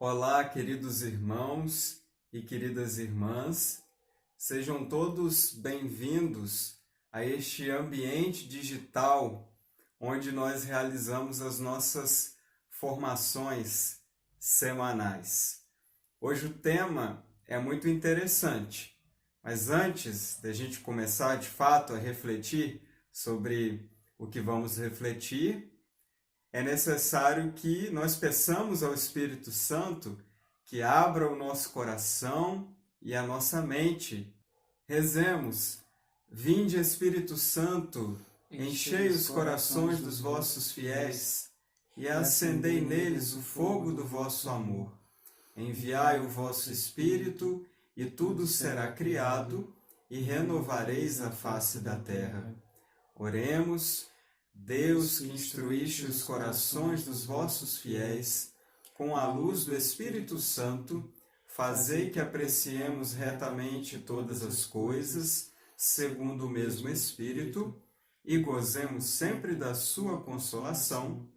Olá, queridos irmãos e queridas irmãs, sejam todos bem-vindos a este ambiente digital onde nós realizamos as nossas formações semanais. Hoje o tema é muito interessante, mas antes da gente começar de fato a refletir sobre o que vamos refletir, é necessário que nós peçamos ao Espírito Santo que abra o nosso coração e a nossa mente. Rezemos: Vinde, Espírito Santo, enchei os corações dos vossos fiéis e acendei neles o fogo do vosso amor. Enviai o vosso Espírito e tudo será criado e renovareis a face da terra. Oremos. Deus, que instruíste os corações dos vossos fiéis, com a luz do Espírito Santo, fazei que apreciemos retamente todas as coisas, segundo o mesmo Espírito, e gozemos sempre da sua consolação.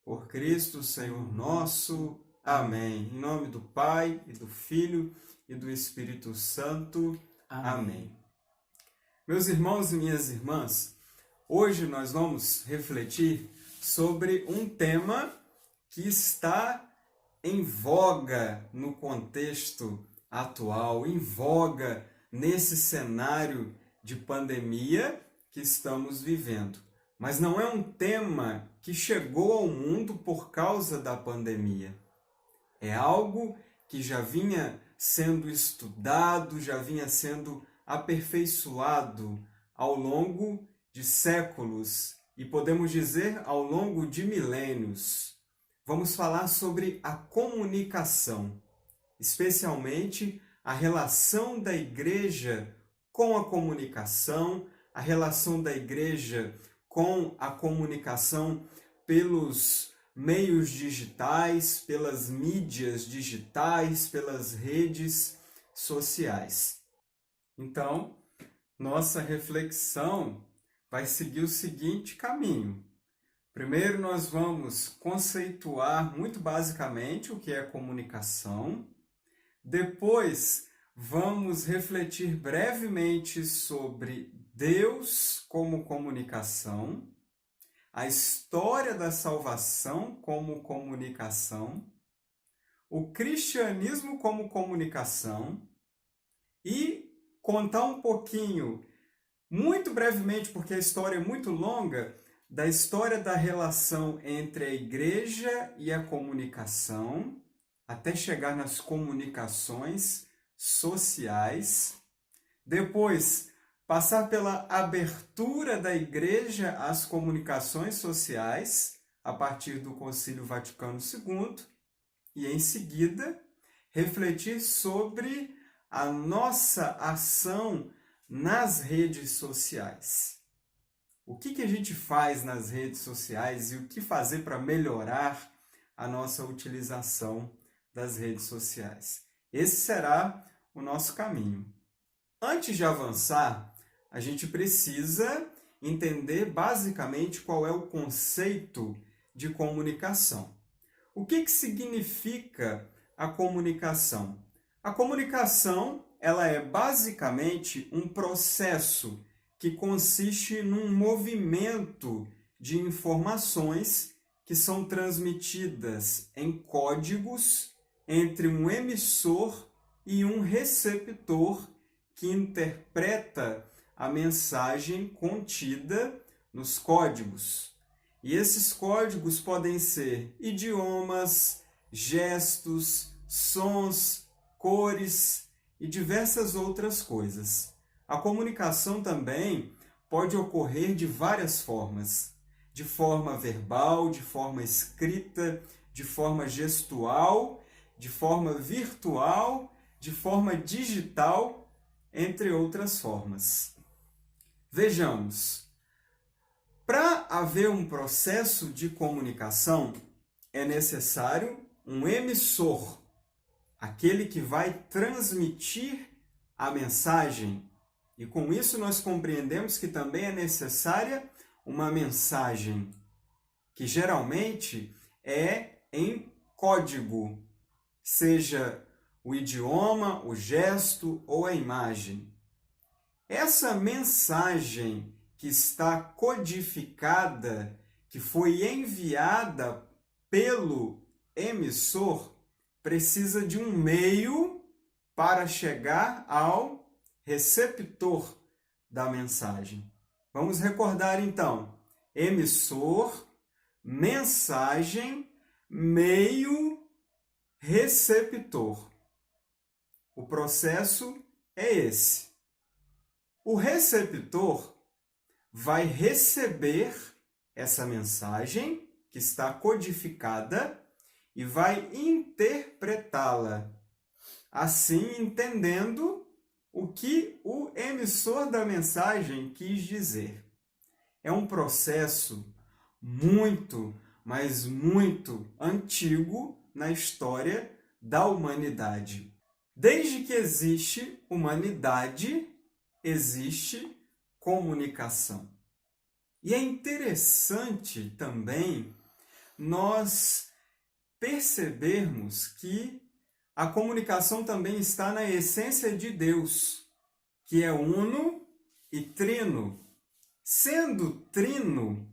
Por Cristo, Senhor nosso. Amém. Em nome do Pai, e do Filho, e do Espírito Santo. Amém. Meus irmãos e minhas irmãs, hoje nós vamos refletir sobre um tema que está em voga no contexto atual, em voga nesse cenário de pandemia que estamos vivendo. Mas não é um tema que chegou ao mundo por causa da pandemia. É algo que já vinha sendo estudado, já vinha sendo aperfeiçoado ao longo de séculos e podemos dizer ao longo de milênios. Vamos falar sobre a comunicação, especialmente a relação da igreja com a comunicação, a relação da igreja com a comunicação pelos meios digitais, pelas mídias digitais, pelas redes sociais. Então, nossa reflexão vai seguir o seguinte caminho. Primeiro, nós vamos conceituar muito basicamente o que é comunicação. Depois, vamos refletir brevemente sobre Deus como comunicação, a história da salvação como comunicação, o cristianismo como comunicação e contar um pouquinho, muito brevemente, porque a história é muito longa, da história da relação entre a igreja e a comunicação, até chegar nas comunicações sociais. Depois, passar pela abertura da igreja às comunicações sociais, a partir do Concílio Vaticano II, e, em seguida, refletir sobre a nossa ação nas redes sociais. O que a gente faz nas redes sociais e o que fazer para melhorar a nossa utilização das redes sociais? Esse será o nosso caminho. Antes de avançar, a gente precisa entender basicamente qual é o conceito de comunicação. O que significa a comunicação? A comunicação, ela é basicamente um processo que consiste num movimento de informações que são transmitidas em códigos entre um emissor e um receptor que interpreta a mensagem contida nos códigos. E esses códigos podem ser idiomas, gestos, sons, cores e diversas outras coisas. A comunicação também pode ocorrer de várias formas, de forma verbal, de forma escrita, de forma gestual, de forma virtual, de forma digital, entre outras formas. Vejamos, para haver um processo de comunicação, é necessário um emissor, aquele que vai transmitir a mensagem. E com isso nós compreendemos que também é necessária uma mensagem, que geralmente é em código. seja o idioma, o gesto ou a imagem. Essa mensagem que está codificada, que foi enviada pelo emissor, precisa de um meio para chegar ao receptor da mensagem. Vamos recordar então: emissor, mensagem, meio, receptor. O processo é esse. O receptor vai receber essa mensagem que está codificada e vai interpretá-la, assim entendendo o que o emissor da mensagem quis dizer. É um processo muito, mas muito antigo na história da humanidade. Desde que existe humanidade, existe comunicação. E é interessante também nós percebermos que a comunicação também está na essência de Deus, que é uno e trino. Sendo trino,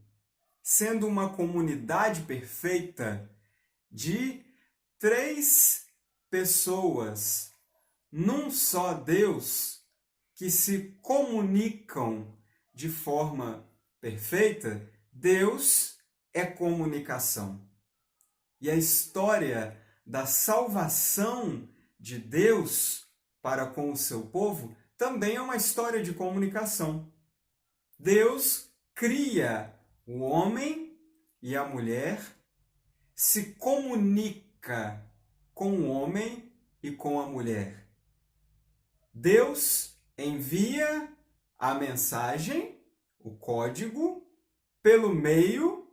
sendo uma comunidade perfeita de 3 pessoas, num só Deus, que se comunicam de forma perfeita, Deus é comunicação. E a história da salvação de Deus para com o seu povo também é uma história de comunicação. Deus cria o homem e a mulher, se comunica com o homem e com a mulher. Deus envia a mensagem, o código, pelo meio,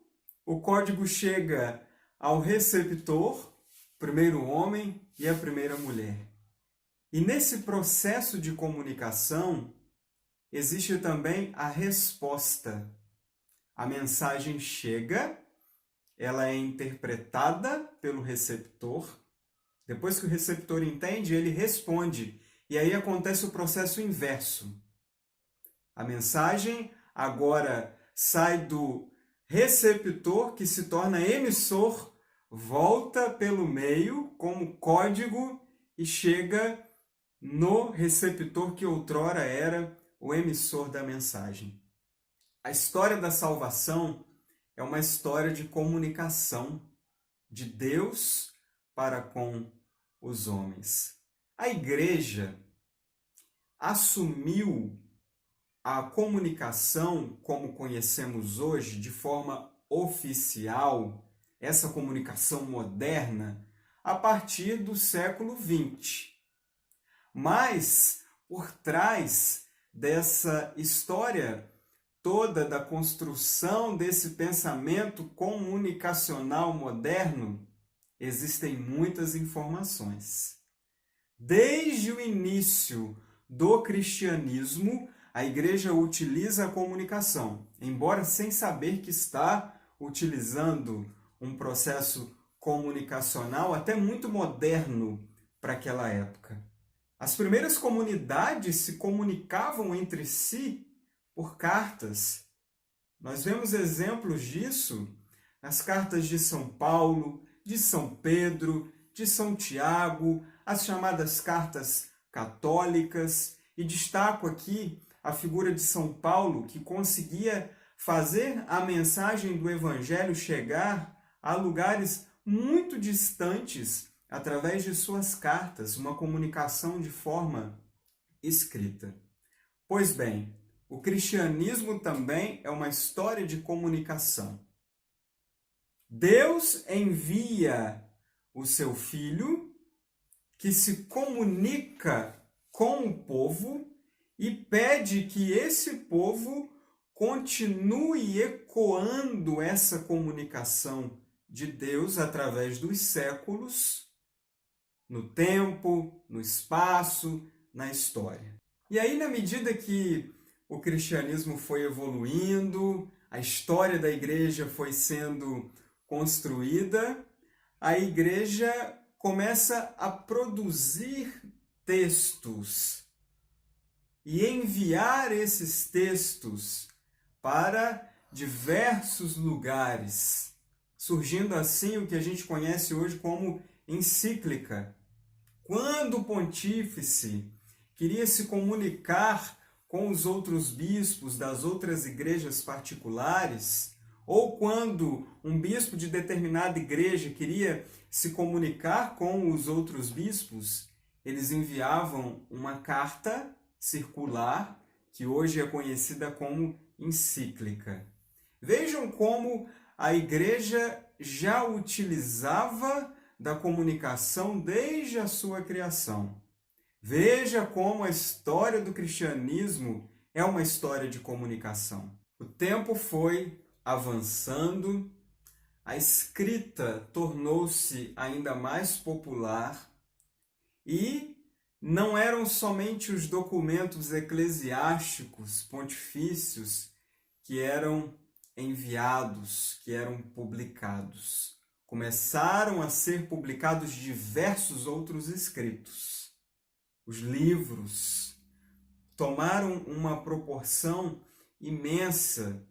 o código chega ao receptor, primeiro homem e a primeira mulher. E nesse processo de comunicação, existe também a resposta. A mensagem chega, ela é interpretada pelo receptor. Depois que o receptor entende, ele responde. E aí acontece o processo inverso. A mensagem agora sai do receptor, que se torna emissor, volta pelo meio como código e chega no receptor que outrora era o emissor da mensagem. A história da salvação é uma história de comunicação de Deus para com os homens. A igreja assumiu a comunicação como conhecemos hoje de forma oficial, essa comunicação moderna, a partir do século XX. Mas, por trás dessa história toda da construção desse pensamento comunicacional moderno, existem muitas informações. Desde o início do cristianismo, a igreja utiliza a comunicação, embora sem saber que está utilizando um processo comunicacional até muito moderno para aquela época. As primeiras comunidades se comunicavam entre si por cartas. Nós vemos exemplos disso nas cartas de São Paulo, de São Pedro, de São Tiago, as chamadas cartas católicas, e destaco aqui a figura de São Paulo, que conseguia fazer a mensagem do Evangelho chegar a lugares muito distantes através de suas cartas, uma comunicação de forma escrita. Pois bem, o cristianismo também é uma história de comunicação. Deus envia o seu Filho, que se comunica com o povo e pede que esse povo continue ecoando essa comunicação de Deus através dos séculos, no tempo, no espaço, na história. E aí, na medida que o cristianismo foi evoluindo, a história da igreja foi sendo construída, a igreja começa a produzir textos e enviar esses textos para diversos lugares, surgindo assim o que a gente conhece hoje como encíclica. Quando o pontífice queria se comunicar com os outros bispos das outras igrejas particulares, ou quando um bispo de determinada igreja queria se comunicar com os outros bispos, eles enviavam uma carta circular, que hoje é conhecida como encíclica. Vejam como a igreja já utilizava da comunicação desde a sua criação. Veja como a história do cristianismo é uma história de comunicação. O tempo foi avançando, a escrita tornou-se ainda mais popular e não eram somente os documentos eclesiásticos, pontifícios, que eram enviados, que eram publicados. Começaram a ser publicados diversos outros escritos. Os livros tomaram uma proporção imensa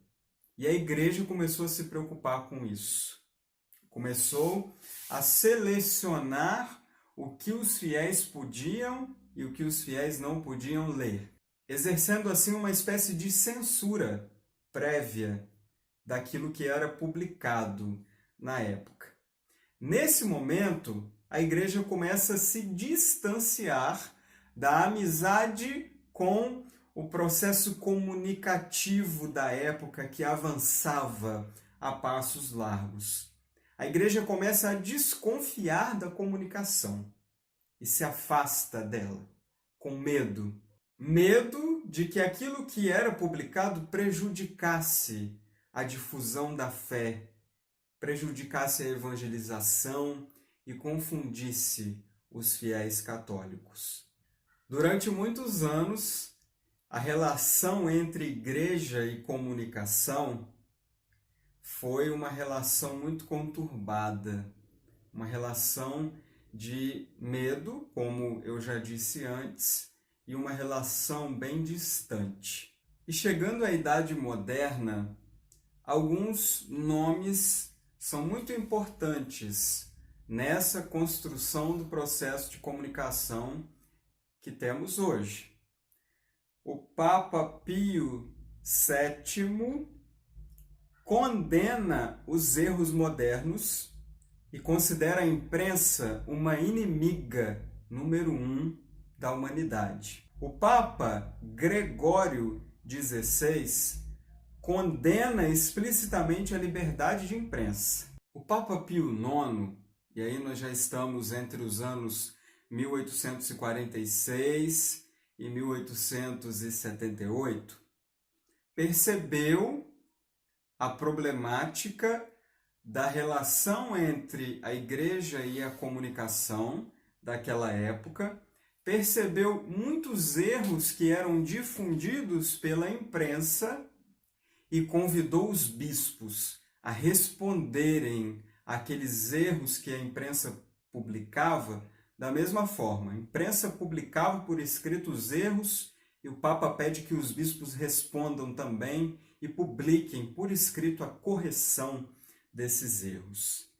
e a igreja começou a se preocupar com isso. Começou a selecionar o que os fiéis podiam e o que os fiéis não podiam ler, exercendo assim uma espécie de censura prévia daquilo que era publicado na época. Nesse momento, a igreja começa a se distanciar da amizade com o processo comunicativo da época que avançava a passos largos. A igreja começa a desconfiar da comunicação e se afasta dela, com medo. Medo de que aquilo que era publicado prejudicasse a difusão da fé, prejudicasse a evangelização e confundisse os fiéis católicos. Durante muitos anos, a relação entre igreja e comunicação foi uma relação muito conturbada, uma relação de medo, como eu já disse antes, e uma relação bem distante. E chegando à Idade Moderna, alguns nomes são muito importantes nessa construção do processo de comunicação que temos hoje. O Papa Pio VII condena os erros modernos e considera a imprensa uma inimiga número 1 da humanidade. O Papa Gregório XVI condena explicitamente a liberdade de imprensa. O Papa Pio IX, e aí nós já estamos entre os anos 1846 e 1878, percebeu a problemática da relação entre a igreja e a comunicação daquela época, percebeu muitos erros que eram difundidos pela imprensa e convidou os bispos a responderem àqueles erros que a imprensa publicava da mesma forma. A imprensa publicava por escrito os erros e o Papa pede que os bispos respondam também e publiquem por escrito a correção desses erros.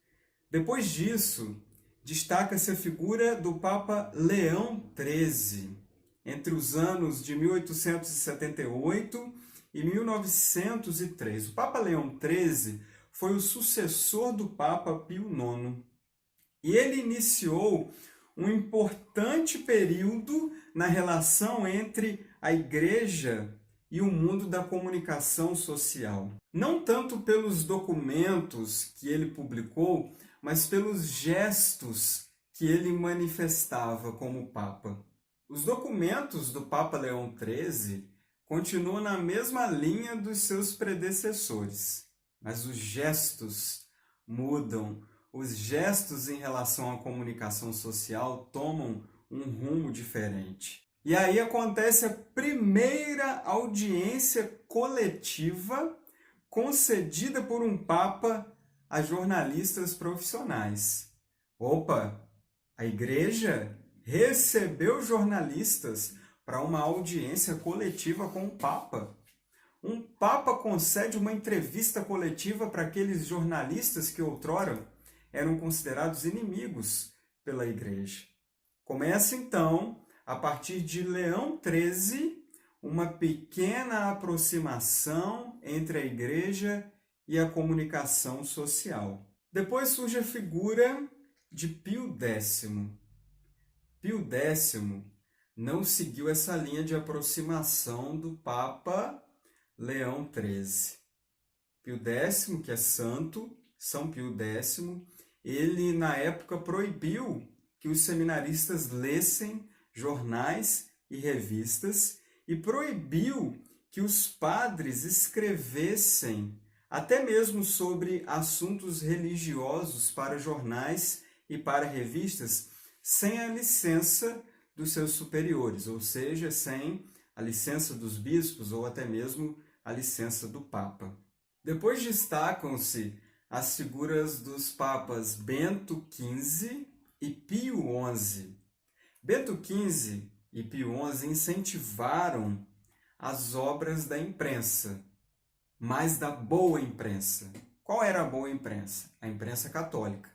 Depois disso, destaca-se a figura do Papa Leão XIII, entre os anos de 1878 e 1903. O Papa Leão XIII foi o sucessor do Papa Pio IX. E ele iniciou um importante período na relação entre a Igreja e o mundo da comunicação social. Não tanto pelos documentos que ele publicou, mas pelos gestos que ele manifestava como Papa. Os documentos do Papa Leão XIII continuam na mesma linha dos seus predecessores, mas os gestos mudam. Os gestos em relação à comunicação social tomam um rumo diferente. E aí acontece a primeira audiência coletiva concedida por um Papa a jornalistas profissionais. Opa! A igreja recebeu jornalistas para uma audiência coletiva com o Papa. Um Papa concede uma entrevista coletiva para aqueles jornalistas que outrora eram considerados inimigos pela igreja. Começa então, a partir de Leão XIII, uma pequena aproximação entre a igreja e a comunicação social. Depois surge a figura de Pio X. Pio X não seguiu essa linha de aproximação do Papa Leão XIII. Pio X, que é santo, São Pio X, ele na época proibiu que os seminaristas lessem jornais e revistas e proibiu que os padres escrevessem até mesmo sobre assuntos religiosos para jornais e para revistas sem a licença dos seus superiores, ou seja, sem a licença dos bispos ou até mesmo a licença do Papa. Depois destacam-se as figuras dos papas Bento XV e Pio XI. Bento XV e Pio XI incentivaram as obras da imprensa, mas da boa imprensa. Qual era a boa imprensa? A imprensa católica.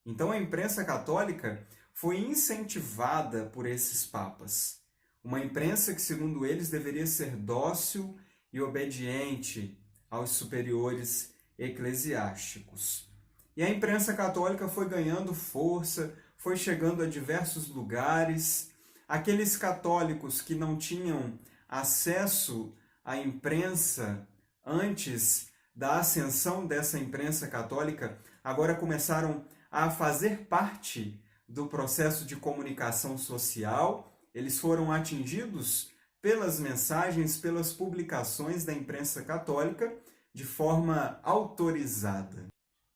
Então a imprensa católica foi incentivada por esses papas. Uma imprensa que, segundo eles, deveria ser dócil e obediente aos superiores eclesiásticos. E a imprensa católica foi ganhando força, foi chegando a diversos lugares. Aqueles católicos que não tinham acesso à imprensa antes da ascensão dessa imprensa católica, agora começaram a fazer parte do processo de comunicação social. Eles foram atingidos pelas mensagens, pelas publicações da imprensa católica de forma autorizada.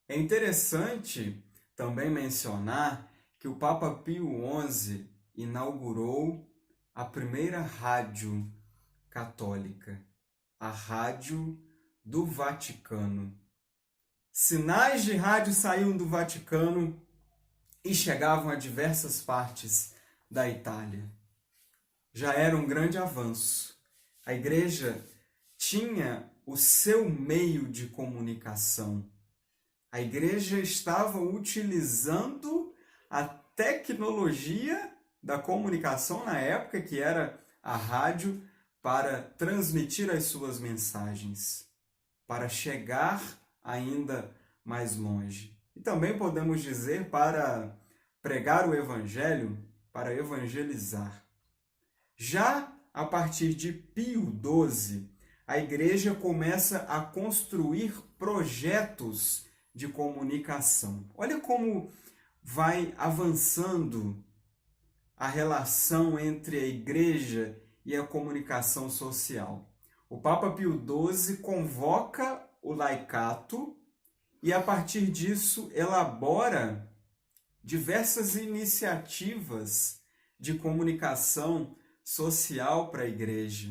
É interessante também mencionar que o Papa Pio XI inaugurou a primeira rádio católica, a Rádio do Vaticano. Sinais de rádio saíam do Vaticano e chegavam a diversas partes da Itália. Já era um grande avanço. A igreja tinha o seu meio de comunicação. A igreja estava utilizando a tecnologia da comunicação na época, que era a rádio, para transmitir as suas mensagens, para chegar ainda mais longe. E também podemos dizer para pregar o evangelho, para evangelizar. Já a partir de Pio XII, a igreja começa a construir projetos de comunicação. Olha como vai avançando a relação entre a igreja e a comunicação social. O Papa Pio XII convoca o laicato e, a partir disso, elabora diversas iniciativas de comunicação social para a igreja.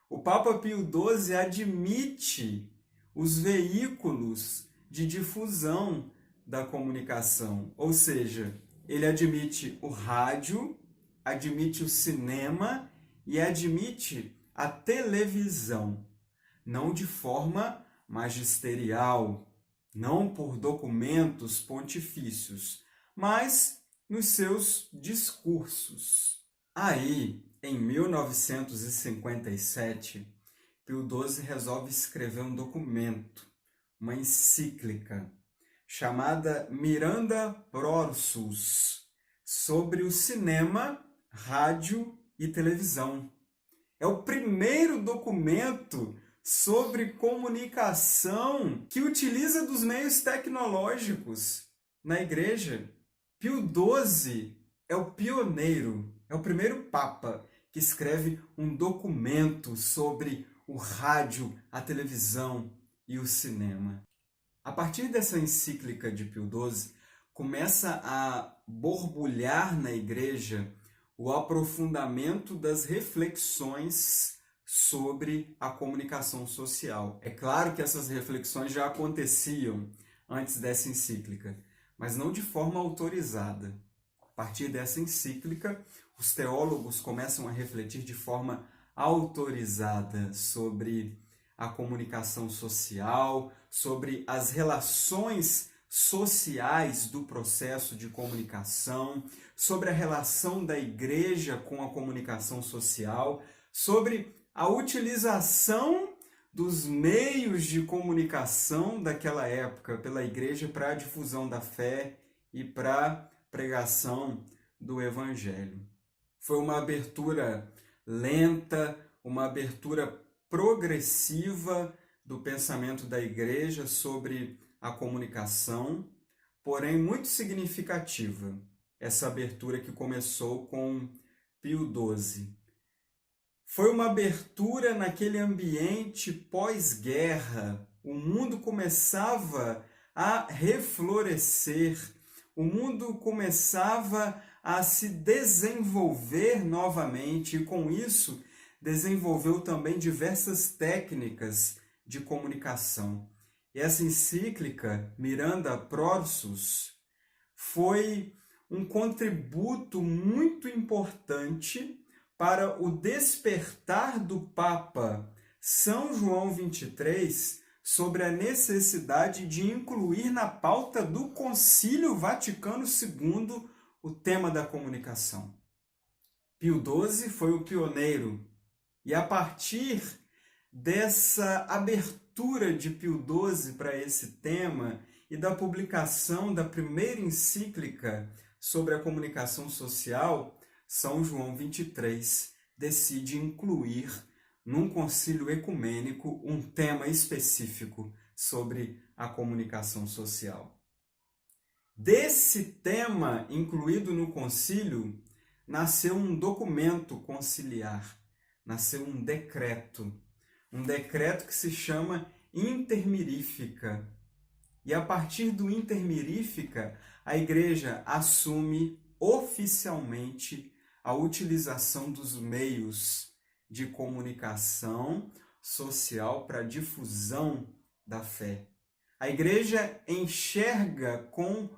O Papa Pio XII admite os veículos de difusão da comunicação, ou seja, ele admite o rádio, admite o cinema e admite a televisão, não de forma magisterial, não por documentos pontifícios, mas nos seus discursos. Aí, em 1957, Pio XII resolve escrever um documento, uma encíclica, chamada Miranda Prorsus, sobre o cinema, rádio e televisão. É o primeiro documento sobre comunicação que utiliza dos meios tecnológicos na igreja. Pio XII é o pioneiro, é o primeiro papa que escreve um documento sobre o rádio, a televisão e o cinema. A partir dessa encíclica de Pio XII, começa a borbulhar na igreja o aprofundamento das reflexões sobre a comunicação social. É claro que essas reflexões já aconteciam antes dessa encíclica, mas não de forma autorizada. partir dessa encíclica, os teólogos começam a refletir de forma autorizada sobre a comunicação social, sobre as relações sociais do processo de comunicação, sobre a relação da igreja com a comunicação social, sobre a utilização dos meios de comunicação daquela época pela igreja para a difusão da fé e para a pregação do evangelho. Foi uma abertura lenta, uma abertura progressiva do pensamento da igreja sobre a comunicação, porém muito significativa, essa abertura que começou com Pio XII. Foi uma abertura naquele ambiente pós-guerra. O mundo começava a reflorescer, o mundo começava a se desenvolver novamente e, com isso, desenvolveu também diversas técnicas de comunicação. E essa encíclica, Miranda Prorsus, foi um contributo muito importante para o despertar do Papa São João XXIII sobre a necessidade de incluir na pauta do Concílio Vaticano II o tema da comunicação. Pio XII foi o pioneiro, e a partir dessa abertura de Pio XII para esse tema e da publicação da primeira encíclica sobre a comunicação social, São João XXIII decide incluir num concílio ecumênico um tema específico sobre a comunicação social. Desse tema incluído no concílio, nasceu um documento conciliar, nasceu um decreto que se chama Intermirífica. E a partir do Intermirífica, a Igreja assume oficialmente a utilização dos meios de comunicação social para a difusão da fé. A Igreja enxerga com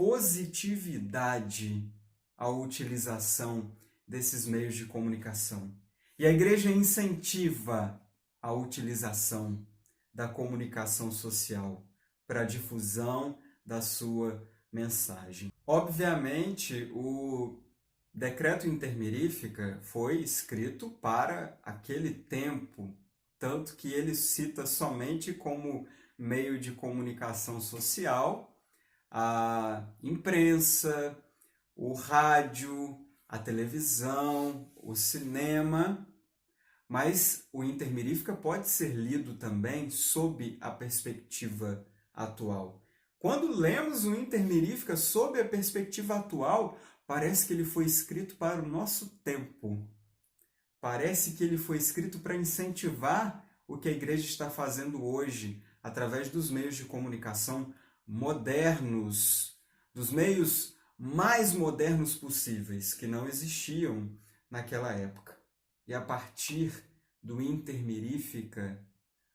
positividade a utilização desses meios de comunicação. E a Igreja incentiva a utilização da comunicação social para a difusão da sua mensagem. Obviamente, o decreto Intermirífica foi escrito para aquele tempo, tanto que ele cita somente como meio de comunicação social a imprensa, o rádio, a televisão, o cinema, mas o Intermirífica pode ser lido também sob a perspectiva atual. Quando lemos o Intermirífica sob a perspectiva atual, parece que ele foi escrito para o nosso tempo. Parece que ele foi escrito para incentivar o que a igreja está fazendo hoje, através dos meios de comunicação modernos, dos meios mais modernos possíveis, que não existiam naquela época. E a partir do Intermirífica,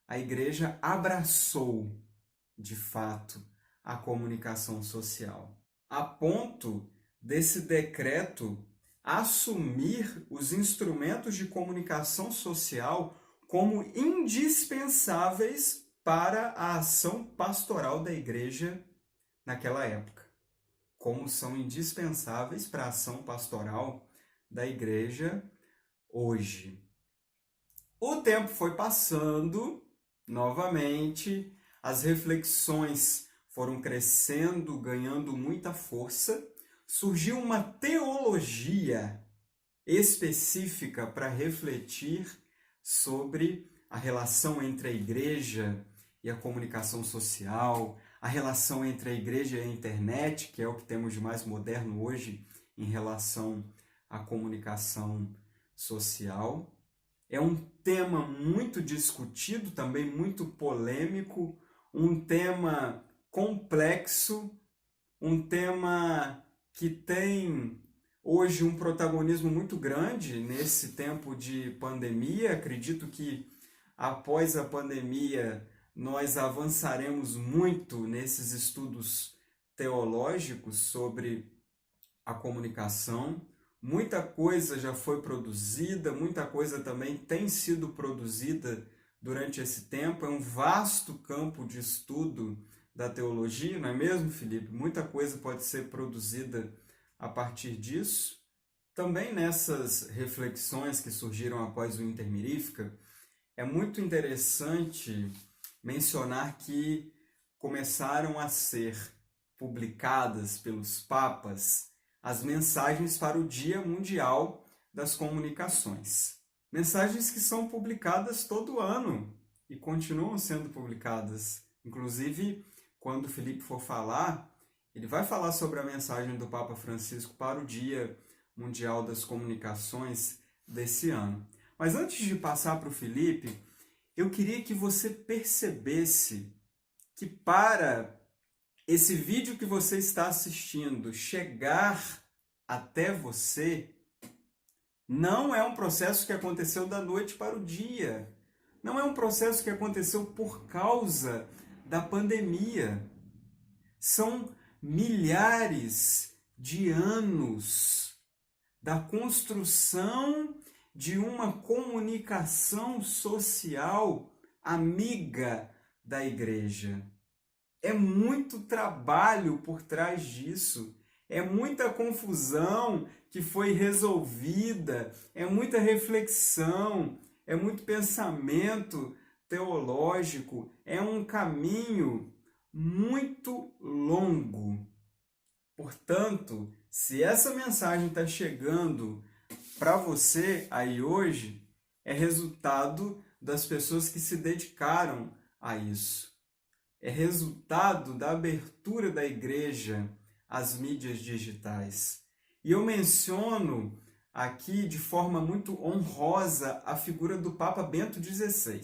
a igreja abraçou, de fato, a comunicação social, a ponto desse decreto assumir os instrumentos de comunicação social como indispensáveis para a ação pastoral da igreja naquela época, como são indispensáveis para a ação pastoral da igreja hoje. O tempo foi passando, novamente, as reflexões foram crescendo, ganhando muita força, surgiu uma teologia específica para refletir sobre a relação entre a igreja e a comunicação social, a relação entre a igreja e a internet, que é o que temos de mais moderno hoje em relação à comunicação social. É um tema muito discutido, também muito polêmico, um tema complexo, um tema que tem hoje um protagonismo muito grande nesse tempo de pandemia. Acredito que após a pandemia nós avançaremos muito nesses estudos teológicos sobre a comunicação, muita coisa já foi produzida, muita coisa também tem sido produzida durante esse tempo, é um vasto campo de estudo da teologia, não é mesmo, Felipe? Muita coisa pode ser produzida a partir disso. Também nessas reflexões que surgiram após o Intermirífica, é muito interessante mencionar que começaram a ser publicadas pelos papas as mensagens para o Dia Mundial das Comunicações. Mensagens que são publicadas todo ano e continuam sendo publicadas. Inclusive, quando o Felipe for falar, ele vai falar sobre a mensagem do Papa Francisco para o Dia Mundial das Comunicações desse ano. Mas antes de passar para o Felipe, eu queria que você percebesse que para esse vídeo que você está assistindo chegar até você, não é um processo que aconteceu da noite para o dia. Não é um processo que aconteceu por causa da pandemia. São milhares de anos da construção de uma comunicação social amiga da igreja. É muito trabalho por trás disso, é muita confusão que foi resolvida, é muita reflexão, é muito pensamento teológico, é um caminho muito longo. Portanto, se essa mensagem está chegando para você aí hoje, é resultado das pessoas que se dedicaram a isso. É resultado da abertura da igreja às mídias digitais. E eu menciono aqui de forma muito honrosa a figura do Papa Bento XVI.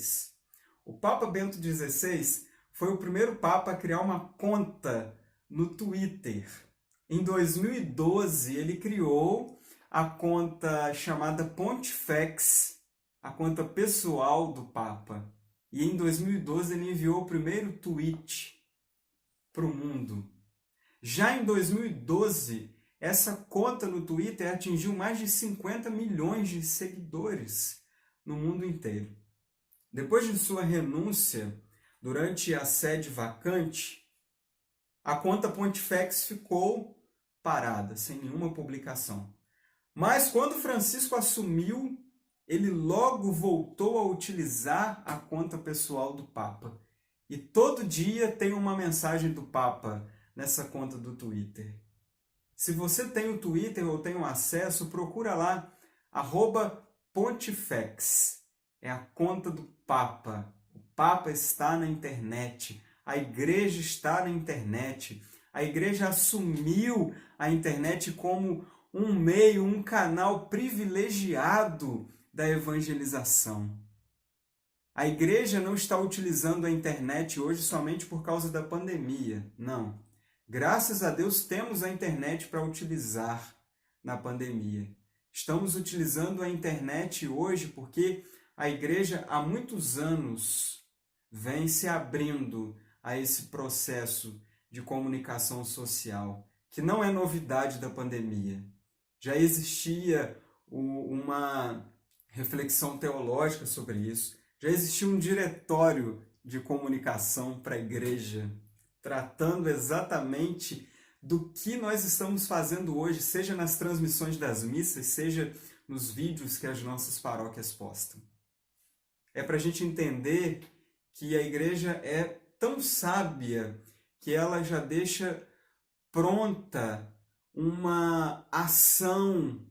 O Papa Bento XVI foi o primeiro Papa a criar uma conta no Twitter. Em 2012, ele criou a conta chamada Pontifex, a conta pessoal do Papa. E em 2012 ele enviou o primeiro tweet para o mundo. Já em 2012, essa conta no Twitter atingiu mais de 50 milhões de seguidores no mundo inteiro. Depois de sua renúncia, durante a sede vacante, a conta Pontifex ficou parada, sem nenhuma publicação. Mas quando Francisco assumiu, ele logo voltou a utilizar a conta pessoal do Papa. E todo dia tem uma mensagem do Papa nessa conta do Twitter. Se você tem o Twitter ou tem o acesso, procura lá, @Pontifex. É a conta do Papa. O Papa está na internet. A igreja está na internet. A igreja assumiu a internet como um meio, um canal privilegiado da evangelização. A igreja não está utilizando a internet hoje somente por causa da pandemia. Não. Graças a Deus temos a internet para utilizar na pandemia. Estamos utilizando a internet hoje porque a igreja há muitos anos vem se abrindo a esse processo de comunicação social, que não é novidade da pandemia. Já existia uma reflexão teológica sobre isso, já existia um diretório de comunicação para a igreja, tratando exatamente do que nós estamos fazendo hoje, seja nas transmissões das missas, seja nos vídeos que as nossas paróquias postam. É para a gente entender que a igreja é tão sábia que ela já deixa pronta uma ação,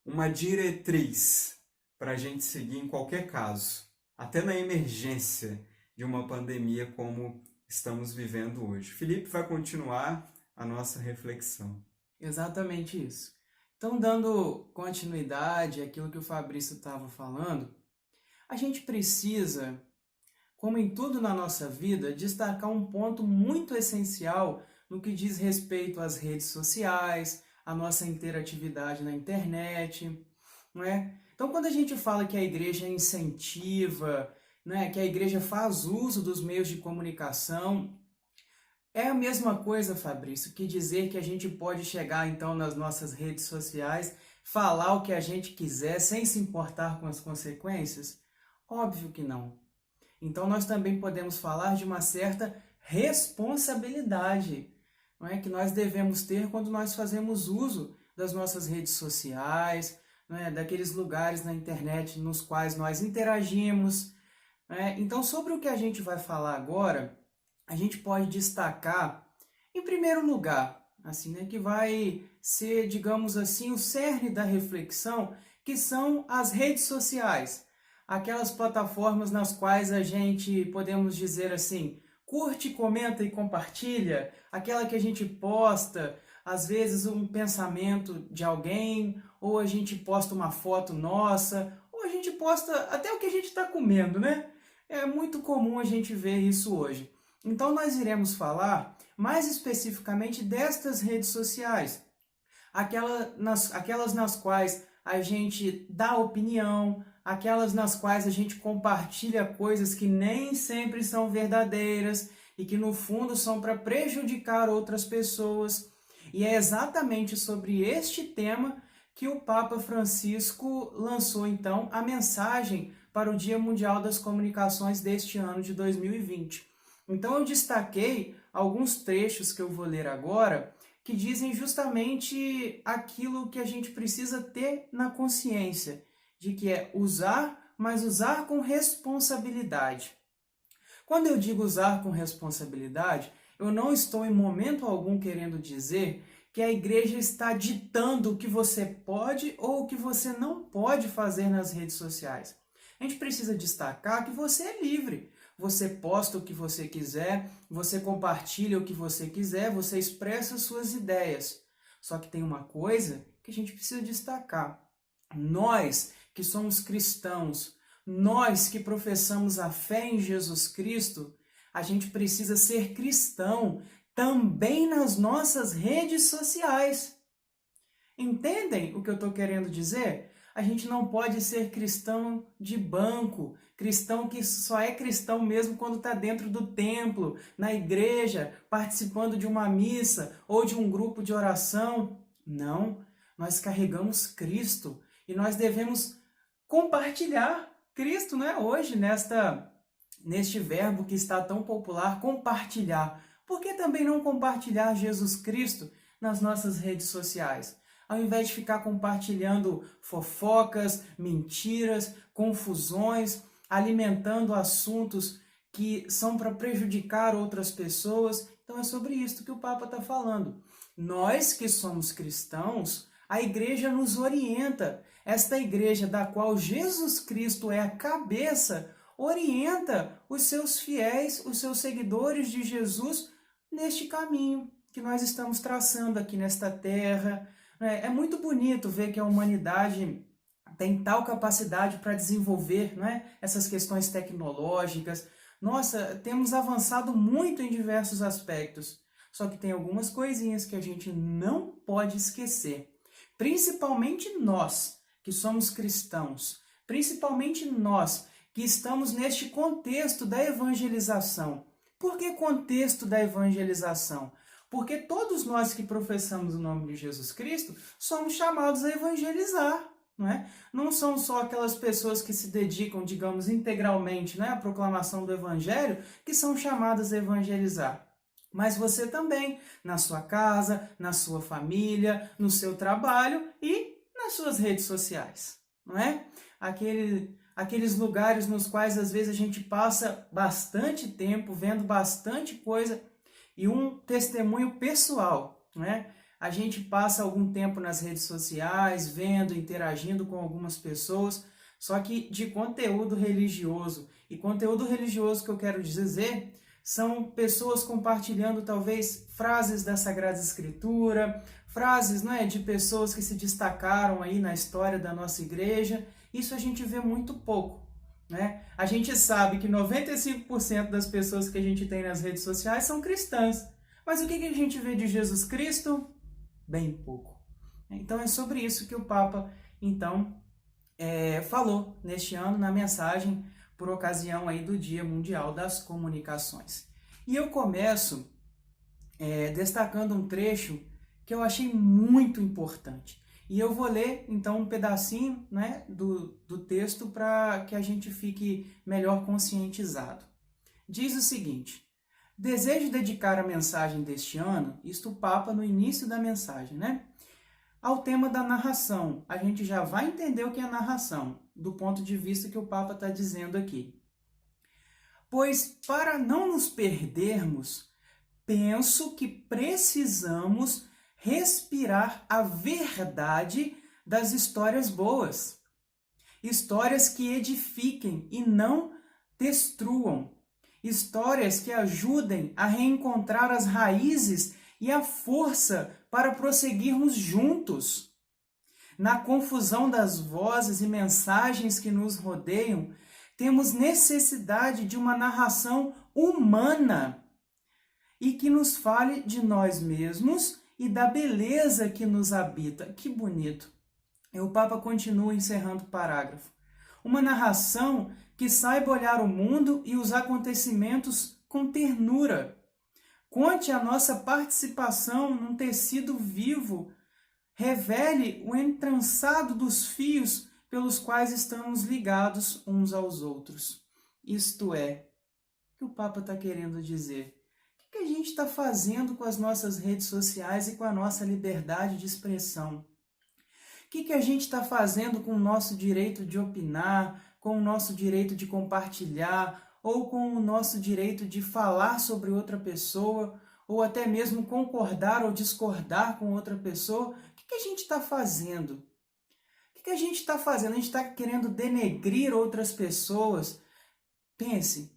uma diretriz para a gente seguir em qualquer caso, até na emergência de uma pandemia como estamos vivendo hoje. Felipe vai continuar a nossa reflexão. Exatamente isso. Então, dando continuidade àquilo que o Fabrício estava falando, a gente precisa, como em tudo na nossa vida, destacar um ponto muito essencial no que diz respeito às redes sociais, à nossa interatividade na internet, não é? Então, quando a gente fala que a igreja incentiva, né, que a igreja faz uso dos meios de comunicação, É a mesma coisa, Fabrício, que dizer que a gente pode chegar então nas nossas redes sociais, falar o que a gente quiser sem se importar com as consequências? Óbvio que não. Então nós também podemos falar de uma certa responsabilidade, não é, que nós devemos ter quando nós fazemos uso das nossas redes sociais, não é, daqueles lugares na internet nos quais nós interagimos. Não é? Então, sobre o que a gente vai falar agora, a gente pode destacar, em primeiro lugar, assim, né, que vai ser, digamos assim, o cerne da reflexão, que são as redes sociais. Aquelas plataformas nas quais a gente, podemos dizer assim, curte, comenta e compartilha, aquela que a gente posta, às vezes um pensamento de alguém, ou a gente posta uma foto nossa, ou a gente posta até o que a gente está comendo, né? É muito comum a gente ver isso hoje. Então nós iremos falar mais especificamente destas redes sociais, aquelas nas quais a gente dá opinião, aquelas nas quais a gente compartilha coisas que nem sempre são verdadeiras e que no fundo são para prejudicar outras pessoas. E é exatamente sobre este tema que o Papa Francisco lançou então a mensagem para o Dia Mundial das Comunicações deste ano de 2020. Então eu destaquei alguns trechos que eu vou ler agora, que dizem justamente aquilo que a gente precisa ter na consciência, de que é usar, mas usar com responsabilidade. Quando eu digo usar com responsabilidade, eu não estou em momento algum querendo dizer que a igreja está ditando o que você pode ou o que você não pode fazer nas redes sociais. A gente precisa destacar que você é livre. Você posta o que você quiser, você compartilha o que você quiser, você expressa suas ideias. Só que tem uma coisa que a gente precisa destacar. Nós que somos cristãos, nós que professamos a fé em Jesus Cristo, a gente precisa ser cristão também nas nossas redes sociais. Entendem o que eu estou querendo dizer? A gente não pode ser cristão de banco, cristão que só é cristão mesmo quando está dentro do templo, na igreja, participando de uma missa ou de um grupo de oração. Não, nós carregamos Cristo e nós devemos compartilhar Cristo, não é? Hoje, neste verbo que está tão popular, compartilhar. Por que também não compartilhar Jesus Cristo nas nossas redes sociais? Ao invés de ficar compartilhando fofocas, mentiras, confusões, alimentando assuntos que são para prejudicar outras pessoas. Então é sobre isso que o Papa está falando. Nós que somos cristãos, a igreja nos orienta. Esta igreja da qual Jesus Cristo é a cabeça, orienta os seus fiéis, os seus seguidores de Jesus neste caminho que nós estamos traçando aqui nesta terra. É muito bonito ver que a humanidade tem tal capacidade para desenvolver, não é, essas questões tecnológicas. Nossa, temos avançado muito em diversos aspectos. Só que tem algumas coisinhas que a gente não pode esquecer. Principalmente nós, que somos cristãos. Principalmente nós, que estamos neste contexto da evangelização. Por que contexto da evangelização? Porque todos nós que professamos o nome de Jesus Cristo somos chamados a evangelizar, não é? Não são só aquelas pessoas que se dedicam, digamos, integralmente, né, à proclamação do Evangelho, que são chamadas a evangelizar. Mas você também, na sua casa, na sua família, no seu trabalho e nas suas redes sociais, não é? Aqueles lugares nos quais às vezes a gente passa bastante tempo vendo bastante coisa. E um testemunho pessoal, né? A gente passa algum tempo nas redes sociais, vendo, interagindo com algumas pessoas, só que de conteúdo religioso. E conteúdo religioso que eu quero dizer são pessoas compartilhando talvez frases da Sagrada Escritura, frases, né, de pessoas que se destacaram aí na história da nossa igreja. Isso a gente vê muito pouco. Né? A gente sabe que 95% das pessoas que a gente tem nas redes sociais são cristãs. Mas o que a gente vê de Jesus Cristo? Bem pouco. Então é sobre isso que o Papa então falou neste ano na mensagem por ocasião aí do Dia Mundial das Comunicações. E eu começo destacando um trecho que eu achei muito importante. E eu vou ler, então, um pedacinho, né, do texto para que a gente fique melhor conscientizado. Diz o seguinte: desejo dedicar a mensagem deste ano, isto o Papa no início da mensagem, né? Ao tema da narração. A gente já vai entender o que é narração, do ponto de vista que o Papa está dizendo aqui. Pois, para não nos perdermos, penso que precisamos respirar a verdade das histórias boas. Histórias que edifiquem e não destruam. Histórias que ajudem a reencontrar as raízes e a força para prosseguirmos juntos. Na confusão das vozes e mensagens que nos rodeiam, temos necessidade de uma narração humana e que nos fale de nós mesmos e da beleza que nos habita. Que bonito! E o Papa continua encerrando o parágrafo. Uma narração que saiba olhar o mundo e os acontecimentos com ternura. Conte a nossa participação num tecido vivo. Revele o entrançado dos fios pelos quais estamos ligados uns aos outros. Isto é, o que o Papa está querendo dizer. O que a gente está fazendo com as nossas redes sociais e com a nossa liberdade de expressão? O que a gente está fazendo com o nosso direito de opinar, com o nosso direito de compartilhar, ou com o nosso direito de falar sobre outra pessoa, ou até mesmo concordar ou discordar com outra pessoa? O que a gente está fazendo? O que a gente está fazendo? A gente está querendo denegrir outras pessoas? Pense,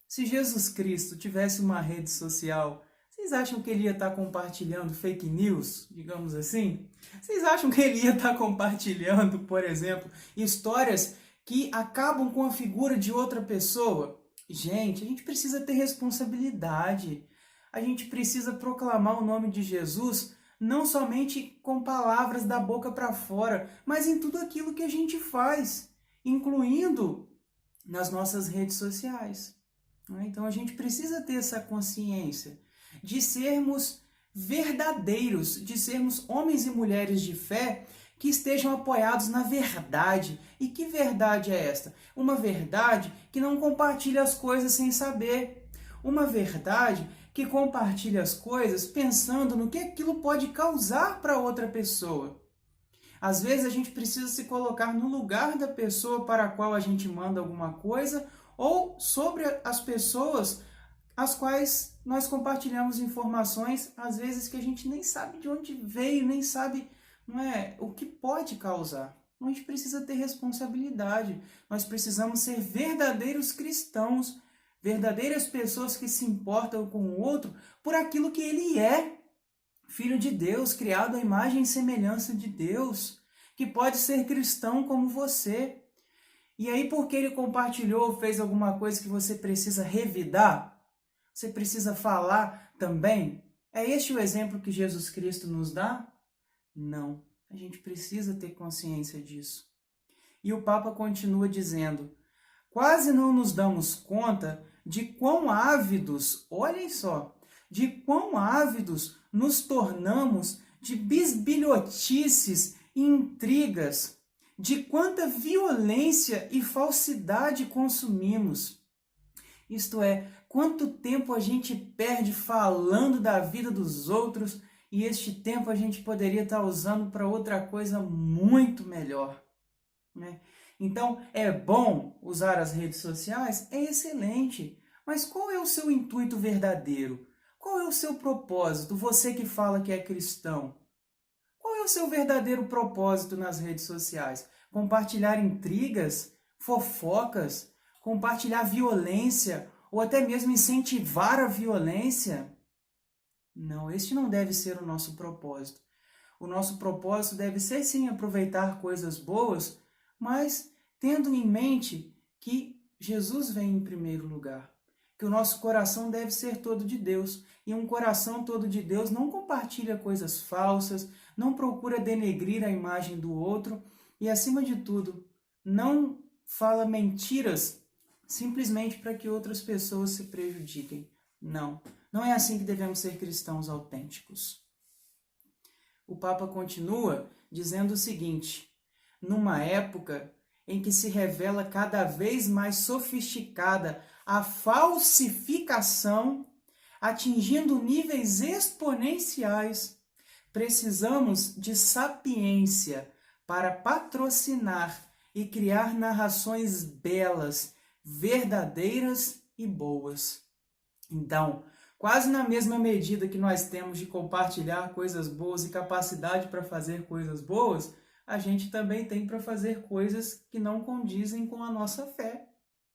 se Jesus Cristo tivesse uma rede social, vocês acham que ele ia estar compartilhando fake news, digamos assim? Vocês acham que ele ia estar compartilhando, por exemplo, histórias que acabam com a figura de outra pessoa? Gente, a gente precisa ter responsabilidade. A gente precisa proclamar o nome de Jesus não somente com palavras da boca para fora, mas em tudo aquilo que a gente faz, incluindo nas nossas redes sociais. Então a gente precisa ter essa consciência de sermos verdadeiros, de sermos homens e mulheres de fé que estejam apoiados na verdade. E que verdade é esta? Uma verdade que não compartilha as coisas sem saber. Uma verdade que compartilha as coisas pensando no que aquilo pode causar para outra pessoa. Às vezes a gente precisa se colocar no lugar da pessoa para a qual a gente manda alguma coisa ou sobre as pessoas as quais nós compartilhamos informações, às vezes que a gente nem sabe de onde veio, nem sabe o que pode causar. A gente precisa ter responsabilidade, nós precisamos ser verdadeiros cristãos, verdadeiras pessoas que se importam com o outro por aquilo que ele é. Filho de Deus, criado à imagem e semelhança de Deus, que pode ser cristão como você. E aí, porque ele compartilhou, fez alguma coisa que você precisa revidar? Você precisa falar também? É este o exemplo que Jesus Cristo nos dá? Não. A gente precisa ter consciência disso. E o Papa continua dizendo: quase não nos damos conta de quão ávidos, olhem só, de quão ávidos nos tornamos de bisbilhotices e intrigas, de quanta violência e falsidade consumimos. Isto é, quanto tempo a gente perde falando da vida dos outros e este tempo a gente poderia estar usando para outra coisa muito melhor, né? Então, é bom usar as redes sociais? É excelente. Mas qual é o seu intuito verdadeiro? Qual é o seu propósito? Você que fala que é cristão. Qual é o seu verdadeiro propósito nas redes sociais? Compartilhar intrigas, fofocas, compartilhar violência ou até mesmo incentivar a violência? Não, este não deve ser o nosso propósito. O nosso propósito deve ser sim aproveitar coisas boas, mas tendo em mente que Jesus vem em primeiro lugar, que o nosso coração deve ser todo de Deus, e um coração todo de Deus não compartilha coisas falsas, não procura denegrir a imagem do outro e, acima de tudo, não fala mentiras simplesmente para que outras pessoas se prejudiquem. Não, Não é assim que devemos ser cristãos autênticos. O Papa continua dizendo o seguinte: numa época em que se revela cada vez mais sofisticada a falsificação, atingindo níveis exponenciais, precisamos de sapiência para patrocinar e criar narrações belas, verdadeiras e boas. Então, quase na mesma medida que nós temos de compartilhar coisas boas e capacidade para fazer coisas boas, a gente também tem para fazer coisas que não condizem com a nossa fé,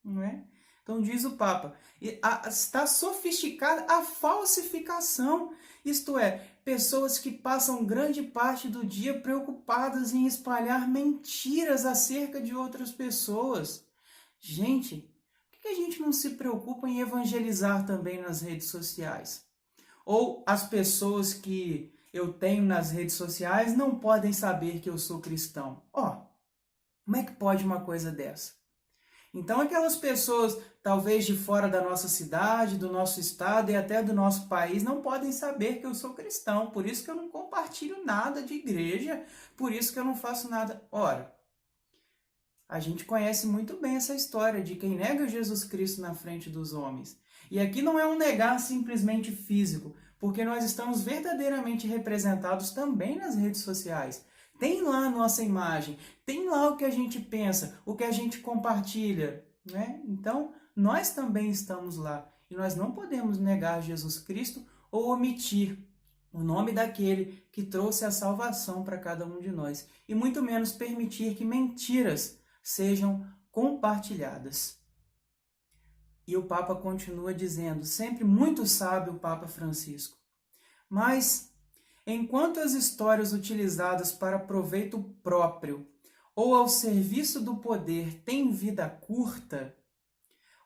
não é? Então diz o Papa, está sofisticada a falsificação, isto é, pessoas que passam grande parte do dia preocupadas em espalhar mentiras acerca de outras pessoas. Gente, por que a gente não se preocupa em evangelizar também nas redes sociais? Ou as pessoas que eu tenho nas redes sociais não podem saber que eu sou cristão? Como é que pode uma coisa dessa? Então aquelas pessoas, talvez de fora da nossa cidade, do nosso estado e até do nosso país, não podem saber que eu sou cristão, por isso que eu não compartilho nada de igreja, por isso que eu não faço nada. Ora, a gente conhece muito bem essa história de quem nega Jesus Cristo na frente dos homens. E aqui não é um negar simplesmente físico, porque nós estamos verdadeiramente representados também nas redes sociais. Tem lá a nossa imagem, tem lá o que a gente pensa, o que a gente compartilha, né? Então, nós também estamos lá. E nós não podemos negar Jesus Cristo ou omitir o nome daquele que trouxe a salvação para cada um de nós. E muito menos permitir que mentiras sejam compartilhadas. E o Papa continua dizendo, sempre muito sábio o Papa Francisco, mas enquanto as histórias utilizadas para proveito próprio ou ao serviço do poder têm vida curta,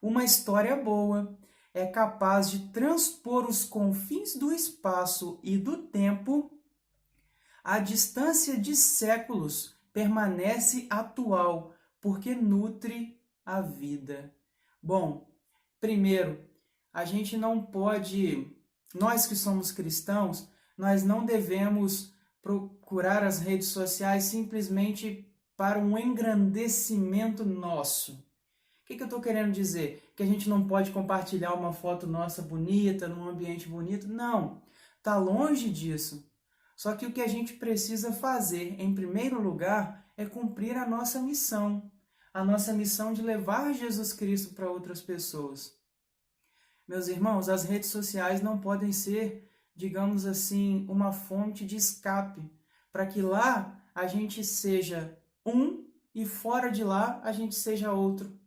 uma história boa é capaz de transpor os confins do espaço e do tempo. A distância de séculos permanece atual, porque nutre a vida. Bom, primeiro, a gente não pode, nós que somos cristãos, nós não devemos procurar as redes sociais simplesmente para um engrandecimento nosso. O que eu estou querendo dizer? Que a gente não pode compartilhar uma foto nossa bonita, num ambiente bonito? Não, está longe disso. Só que o que a gente precisa fazer, em primeiro lugar, é cumprir a nossa missão de levar Jesus Cristo para outras pessoas. Meus irmãos, as redes sociais não podem ser, digamos assim, uma fonte de escape, para que lá a gente seja um e fora de lá a gente seja outro.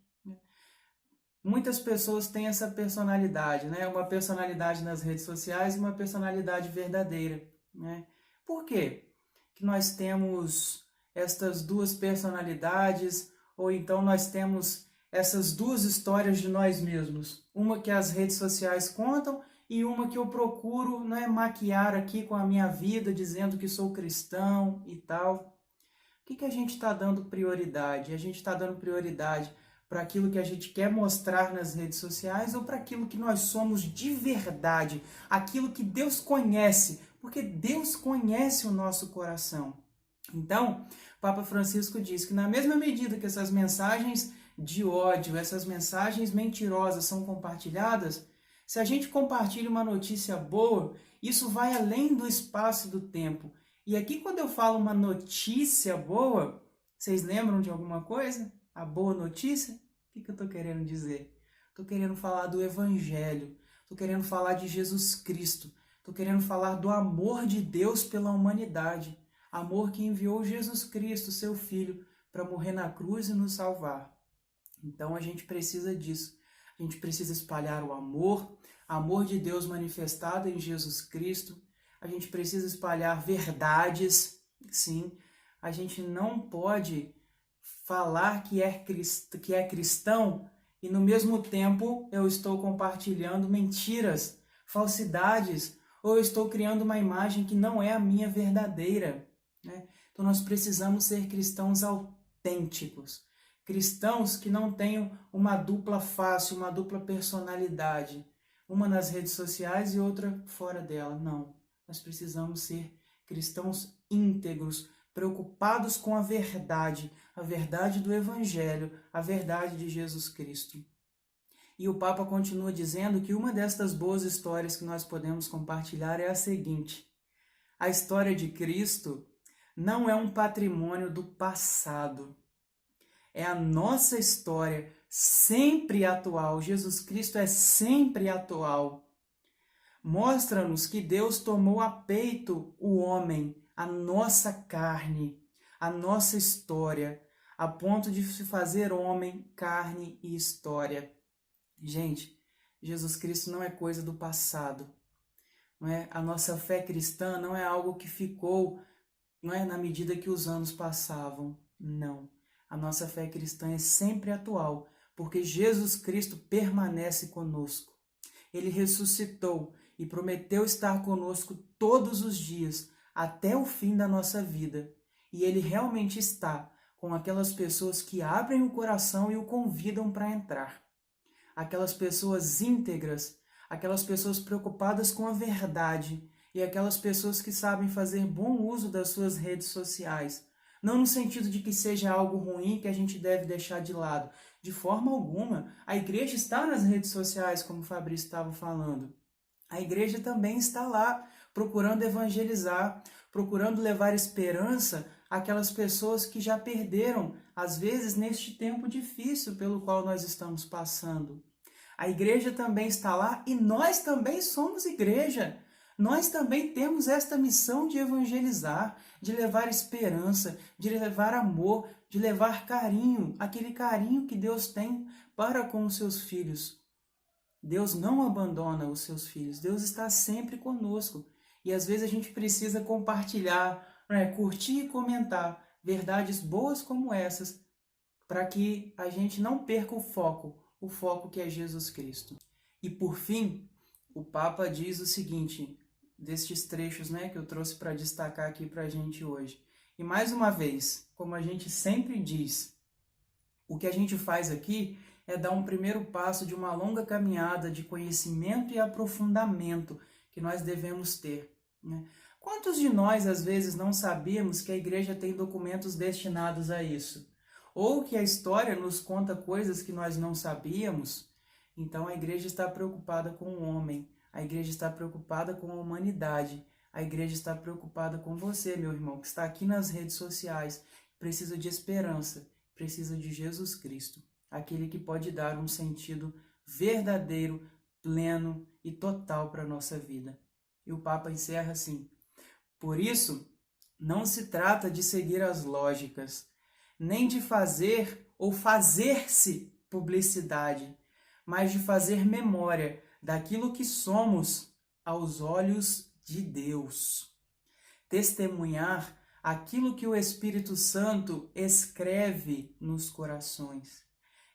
Muitas pessoas têm essa personalidade, né? Uma personalidade nas redes sociais e uma personalidade verdadeira, né? Por quê que nós temos estas duas personalidades, ou então nós temos essas duas histórias de nós mesmos? Uma que as redes sociais contam e uma que eu procuro, né, maquiar aqui com a minha vida, dizendo que sou cristão e tal. O que a gente está dando prioridade? A gente está dando prioridade para aquilo que a gente quer mostrar nas redes sociais ou para aquilo que nós somos de verdade, aquilo que Deus conhece, porque Deus conhece o nosso coração. Então, Papa Francisco diz que na mesma medida que essas mensagens de ódio, essas mensagens mentirosas são compartilhadas, se a gente compartilha uma notícia boa, isso vai além do espaço e do tempo. E aqui quando eu falo uma notícia boa, vocês lembram de alguma coisa? A boa notícia? O que eu estou querendo dizer? Estou querendo falar do Evangelho, estou querendo falar de Jesus Cristo, estou querendo falar do amor de Deus pela humanidade, amor que enviou Jesus Cristo, seu Filho, para morrer na cruz e nos salvar. Então a gente precisa disso, a gente precisa espalhar o amor de Deus manifestado em Jesus Cristo, a gente precisa espalhar verdades, sim, a gente não pode falar que é cristão e no mesmo tempo eu estou compartilhando mentiras, falsidades, ou eu estou criando uma imagem que não é a minha verdadeira, né? Então nós precisamos ser cristãos autênticos, cristãos que não tenham uma dupla face, uma dupla personalidade, uma nas redes sociais e outra fora dela. Não, nós precisamos ser cristãos íntegros, preocupados com a verdade do Evangelho, a verdade de Jesus Cristo. E o Papa continua dizendo que uma destas boas histórias que nós podemos compartilhar é a seguinte: a história de Cristo não é um patrimônio do passado, é a nossa história sempre atual. Jesus Cristo é sempre atual. Mostra-nos que Deus tomou a peito o homem, a nossa carne, a nossa história, a ponto de se fazer homem, carne e história. Gente, Jesus Cristo não é coisa do passado. Não é? A nossa fé cristã não é algo que ficou, não é, na medida que os anos passavam. Não. A nossa fé cristã é sempre atual, porque Jesus Cristo permanece conosco. Ele ressuscitou e prometeu estar conosco todos os dias, até o fim da nossa vida. E ele realmente está com aquelas pessoas que abrem o coração e o convidam para entrar. Aquelas pessoas íntegras, aquelas pessoas preocupadas com a verdade e aquelas pessoas que sabem fazer bom uso das suas redes sociais. Não no sentido de que seja algo ruim que a gente deve deixar de lado. De forma alguma. A igreja está nas redes sociais, como o Fabrício estava falando. A igreja também está lá, procurando evangelizar, procurando levar esperança àquelas pessoas que já perderam, às vezes, neste tempo difícil pelo qual nós estamos passando. A igreja também está lá e nós também somos igreja. Nós também temos esta missão de evangelizar, de levar esperança, de levar amor, de levar carinho, aquele carinho que Deus tem para com os seus filhos. Deus não abandona os seus filhos, Deus está sempre conosco. E às vezes a gente precisa compartilhar, curtir e comentar verdades boas como essas, para que a gente não perca o foco que é Jesus Cristo. E por fim, o Papa diz o seguinte, destes trechos, que eu trouxe para destacar aqui para a gente hoje. E mais uma vez, como a gente sempre diz, o que a gente faz aqui é dar um primeiro passo de uma longa caminhada de conhecimento e aprofundamento que nós devemos ter. Quantos de nós, às vezes, não sabíamos que a igreja tem documentos destinados a isso? Ou que a história nos conta coisas que nós não sabíamos? Então a igreja está preocupada com o homem, a igreja está preocupada com a humanidade, a igreja está preocupada com você, meu irmão, que está aqui nas redes sociais, precisa de esperança, precisa de Jesus Cristo, aquele que pode dar um sentido verdadeiro, pleno e total para a nossa vida. E o Papa encerra assim: por isso, não se trata de seguir as lógicas, nem de fazer ou fazer-se publicidade, mas de fazer memória daquilo que somos aos olhos de Deus. Testemunhar aquilo que o Espírito Santo escreve nos corações.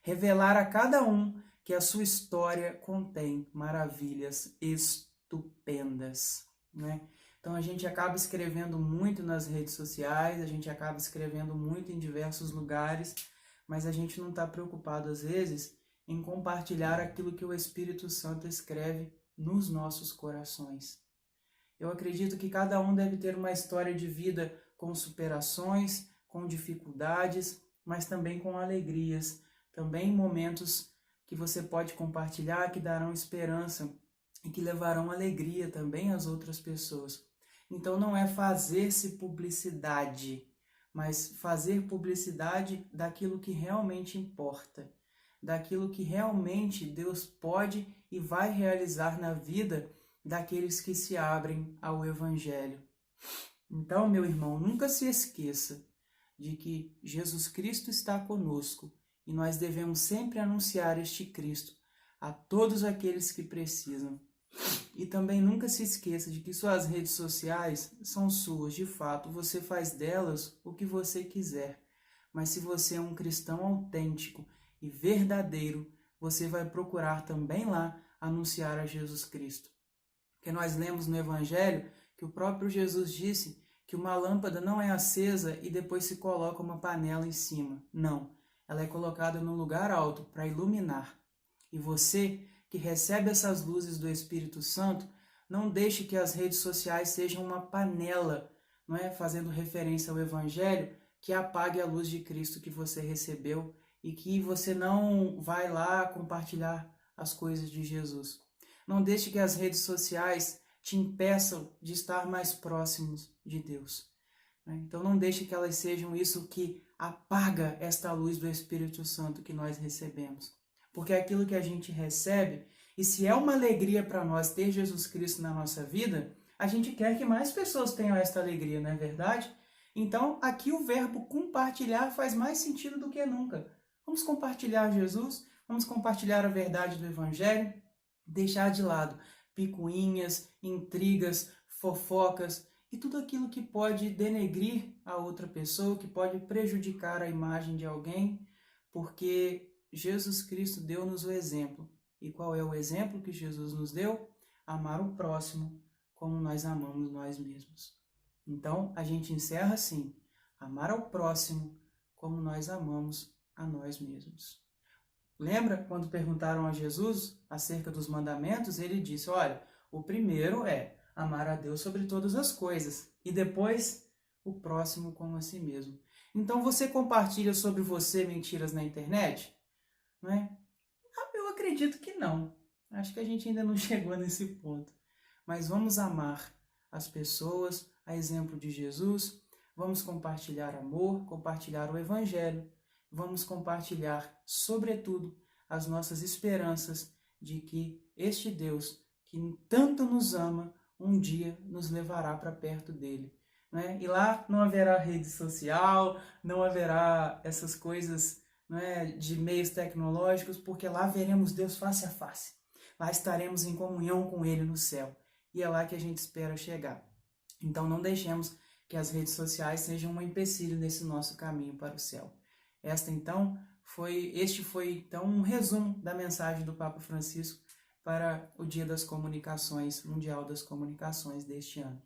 Revelar a cada um que a sua história contém maravilhas estupendas, Então a gente acaba escrevendo muito nas redes sociais, a gente acaba escrevendo muito em diversos lugares, mas a gente não está preocupado às vezes em compartilhar aquilo que o Espírito Santo escreve nos nossos corações. Eu acredito que cada um deve ter uma história de vida com superações, com dificuldades, mas também com alegrias, também momentos que você pode compartilhar, que darão esperança e que levarão alegria também às outras pessoas. Então não é fazer-se publicidade, mas fazer publicidade daquilo que realmente importa, daquilo que realmente Deus pode e vai realizar na vida daqueles que se abrem ao Evangelho. Então, meu irmão, nunca se esqueça de que Jesus Cristo está conosco e nós devemos sempre anunciar este Cristo a todos aqueles que precisam. E também nunca se esqueça de que suas redes sociais são suas, de fato, você faz delas o que você quiser. Mas se você é um cristão autêntico e verdadeiro, você vai procurar também lá anunciar a Jesus Cristo. Porque nós lemos no Evangelho que o próprio Jesus disse que uma lâmpada não é acesa e depois se coloca uma panela em cima. Não, ela é colocada num lugar alto para iluminar. E você que recebe essas luzes do Espírito Santo, não deixe que as redes sociais sejam uma panela, não é? Fazendo referência ao Evangelho, que apague a luz de Cristo que você recebeu e que você não vai lá compartilhar as coisas de Jesus. Não deixe que as redes sociais te impeçam de estar mais próximos de Deus. Então não deixe que elas sejam isso que apaga esta luz do Espírito Santo que nós recebemos. Porque é aquilo que a gente recebe, e se é uma alegria para nós ter Jesus Cristo na nossa vida, a gente quer que mais pessoas tenham esta alegria, não é verdade? Então aqui o verbo compartilhar faz mais sentido do que nunca. Vamos compartilhar Jesus, vamos compartilhar a verdade do Evangelho, deixar de lado picuinhas, intrigas, fofocas e tudo aquilo que pode denegrir a outra pessoa, que pode prejudicar a imagem de alguém, porque Jesus Cristo deu-nos o exemplo. E qual é o exemplo que Jesus nos deu? Amar o próximo como nós amamos nós mesmos. Então, a gente encerra assim: amar ao próximo como nós amamos a nós mesmos. Lembra quando perguntaram a Jesus acerca dos mandamentos? Ele disse, olha, o primeiro é amar a Deus sobre todas as coisas e depois o próximo como a si mesmo. Então você compartilha sobre você mentiras na internet? Não é? Eu acredito que não. Acho que a gente ainda não chegou nesse ponto. Mas vamos amar as pessoas, a exemplo de Jesus. Vamos compartilhar amor, compartilhar o Evangelho. Vamos compartilhar, sobretudo, as nossas esperanças de que este Deus, que tanto nos ama, um dia nos levará para perto dele. Né? E lá não haverá rede social, não haverá essas coisas, né, de meios tecnológicos, porque lá veremos Deus face a face. Lá estaremos em comunhão com Ele no céu. E é lá que a gente espera chegar. Então não deixemos que as redes sociais sejam um empecilho nesse nosso caminho para o céu. Este foi então um resumo da mensagem do Papa Francisco para o Dia das Comunicações, Mundial das Comunicações deste ano.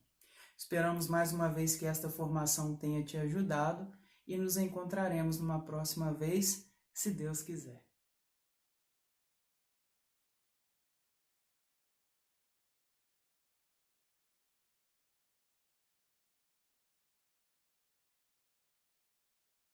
Esperamos mais uma vez que esta formação tenha te ajudado e nos encontraremos numa próxima vez, se Deus quiser.